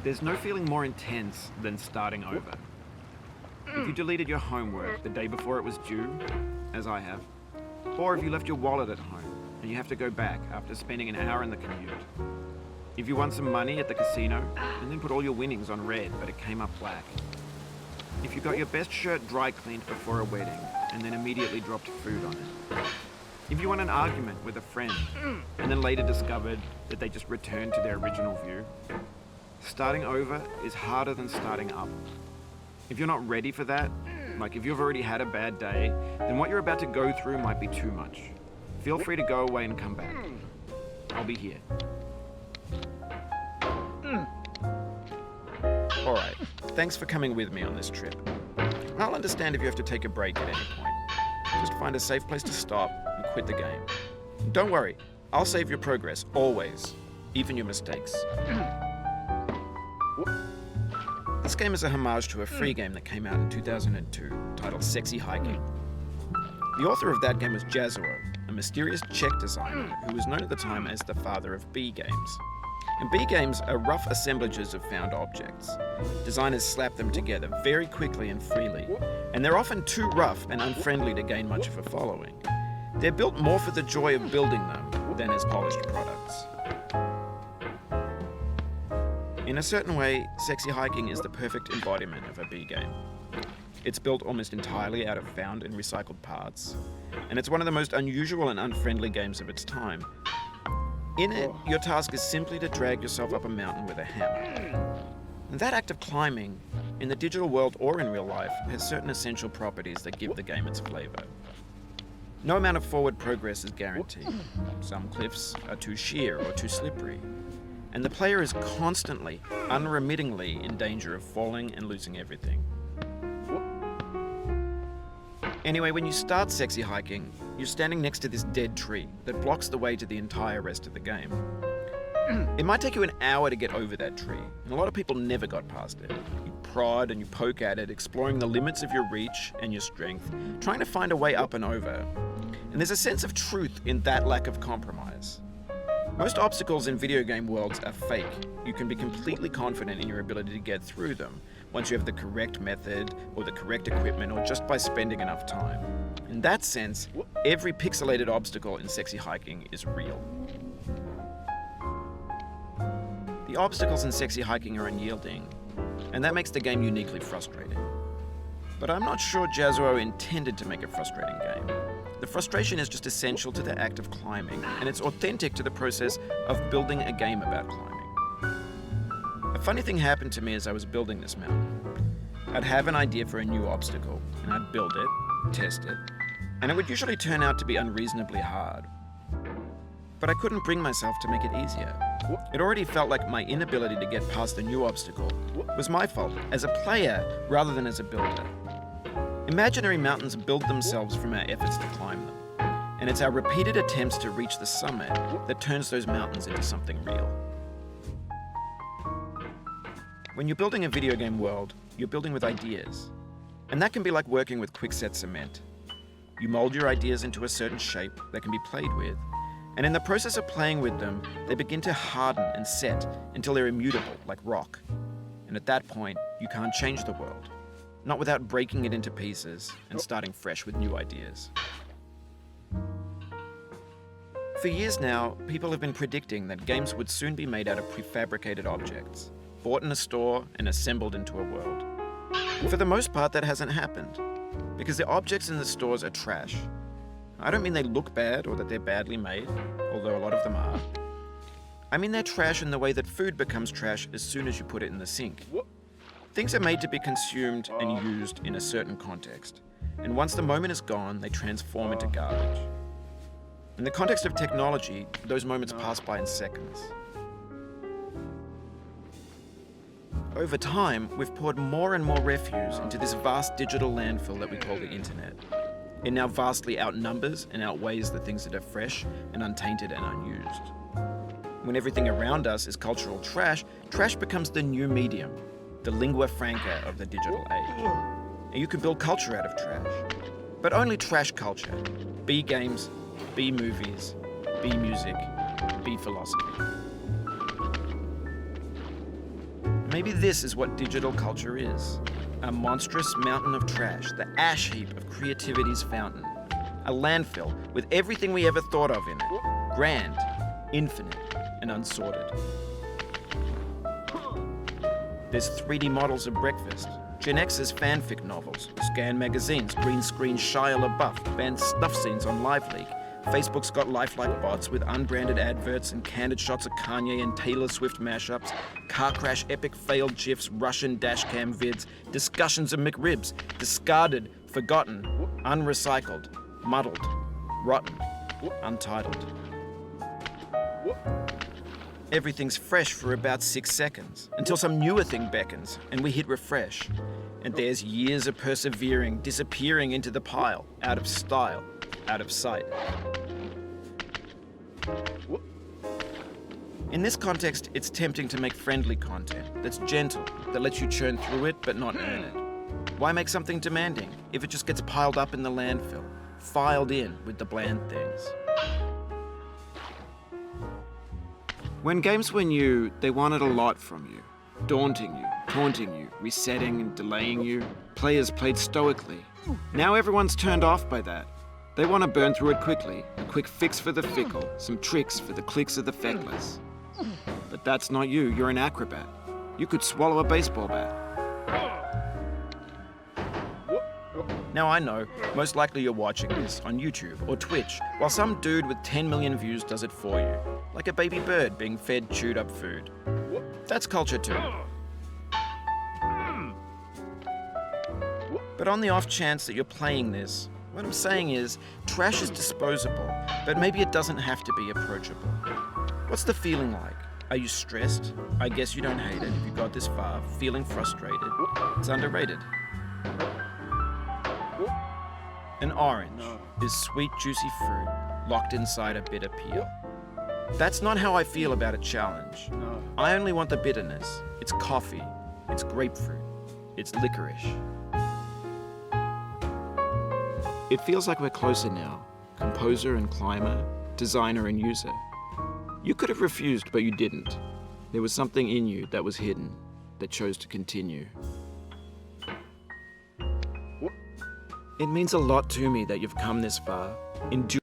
There's no feeling more intense than starting over. If you deleted your homework the day before it was due, as I have, or if you left your wallet at home and you have to go back after spending an hour in the commute. If you won some money at the casino and then put all your winnings on red but it came up black. If you got your best shirt dry cleaned before a wedding and then immediately dropped food on it. If you won an argument with a friend and then later discovered that they just returned to their original view. Starting over is harder than starting up. If you're not ready for that, like if you've already had a bad day, then what you're about to go through might be too much. Feel free to go away and come back. I'll be here. Alright, thanks for coming with me on this trip. I'll understand if you have to take a break at any point. Just find a safe place to stop and quit the game. Don't worry, I'll save your progress, always, even your mistakes. This game is a homage to a free game that came out in 2002, titled Sexy Hiking. The author of that game was Jazuo, a mysterious Czech designer who was known at the time as the father of B games. And B games are rough assemblages of found objects. Designers slap them together very quickly and freely, and they're often too rough and unfriendly to gain much of a following. They're built more for the joy of building them than as polished products. In a certain way, Sexy Hiking is the perfect embodiment of a B game. It's built almost entirely out of found and recycled parts, and it's one of the most unusual and unfriendly games of its time. In it, your task is simply to drag yourself up a mountain with a hammer. And that act of climbing, in the digital world or in real life, has certain essential properties that give the game its flavor. No amount of forward progress is guaranteed. Some cliffs are too sheer or too slippery. And the player is constantly, unremittingly in danger of falling and losing everything. Anyway, when you start Sexy Hiking, you're standing next to this dead tree that blocks the way to the entire rest of the game. It might take you an hour to get over that tree, and a lot of people never got past it. You prod and you poke at it, exploring the limits of your reach and your strength, trying to find a way up and over. And there's a sense of truth in that lack of compromise. Most obstacles in video game worlds are fake. You can be completely confident in your ability to get through them once you have the correct method or the correct equipment or just by spending enough time. In that sense, every pixelated obstacle in Sexy Hiking is real. The obstacles in Sexy Hiking are unyielding, and that makes the game uniquely frustrating. But I'm not sure Jazuo intended to make a frustrating game. The frustration is just essential to the act of climbing, and it's authentic to the process of building a game about climbing. A funny thing happened to me as I was building this mountain. I'd have an idea for a new obstacle, and I'd build it, test it, and it would usually turn out to be unreasonably hard. But I couldn't bring myself to make it easier. It already felt like my inability to get past the new obstacle was my fault as a player rather than as a builder. Imaginary mountains build themselves from our efforts to climb them, and it's our repeated attempts to reach the summit that turns those mountains into something real. When you're building a video game world, you're building with ideas, and that can be like working with quickset cement. You mold your ideas into a certain shape that can be played with, and in the process of playing with them, they begin to harden and set until they're immutable, like rock. And at that point, you can't change the world. Not without breaking it into pieces and starting fresh with new ideas. For years now, people have been predicting that games would soon be made out of prefabricated objects, bought in a store and assembled into a world. For the most part, that hasn't happened, because the objects in the stores are trash. I don't mean they look bad or that they're badly made, although a lot of them are. I mean they're trash in the way that food becomes trash as soon as you put it in the sink. Things are made to be consumed and used in a certain context, and once the moment is gone, they transform into garbage. In the context of technology, those moments pass by in seconds. Over time, we've poured more and more refuse into this vast digital landfill that we call the internet. It now vastly outnumbers and outweighs the things that are fresh and untainted and unused. When everything around us is cultural trash, trash becomes the new medium, the lingua franca of the digital age. And you can build culture out of trash, but only trash culture. B games, B movies, B music, B philosophy. Maybe this is what digital culture is. A monstrous mountain of trash, the ash heap of creativity's fountain. A landfill with everything we ever thought of in it. Grand, infinite, and unsorted. There's 3D models of breakfast, Gen X's fanfic novels, scan magazines, green screen Shia LaBeouf, banned snuff scenes on LiveLeak. Facebook's got lifelike bots with unbranded adverts and candid shots of Kanye and Taylor Swift mashups, car crash epic failed GIFs, Russian dashcam vids, discussions of McRibs, discarded, forgotten, unrecycled, muddled, rotten, untitled. Everything's fresh for about 6 seconds, until some newer thing beckons, and we hit refresh. And there's years of persevering, disappearing into the pile, out of style, out of sight. In this context, it's tempting to make friendly content that's gentle, that lets you churn through it but not earn it. Why make something demanding if it just gets piled up in the landfill, filed in with the bland things? When games were new, they wanted a lot from you. Daunting you, taunting you, resetting and delaying you. Players played stoically. Now everyone's turned off by that. They want to burn through it quickly, a quick fix for the fickle, some tricks for the clicks of the feckless. But that's not you, you're an acrobat. You could swallow a baseball bat. Now I know, most likely you're watching this on YouTube or Twitch, while some dude with 10 million views does it for you, like a baby bird being fed chewed up food. That's culture too. But on the off chance that you're playing this, what I'm saying is, trash is disposable, but maybe it doesn't have to be approachable. What's the feeling like? Are you stressed? I guess you don't hate it if you got this far, feeling frustrated. It's underrated. An orange is sweet, juicy fruit locked inside a bitter peel. That's not how I feel about a challenge. I only want the bitterness. It's coffee. It's grapefruit. It's licorice. It feels like we're closer now. Composer and climber, designer and user. You could have refused, but you didn't. There was something in you that was hidden, that chose to continue. It means a lot to me that you've come this far, endured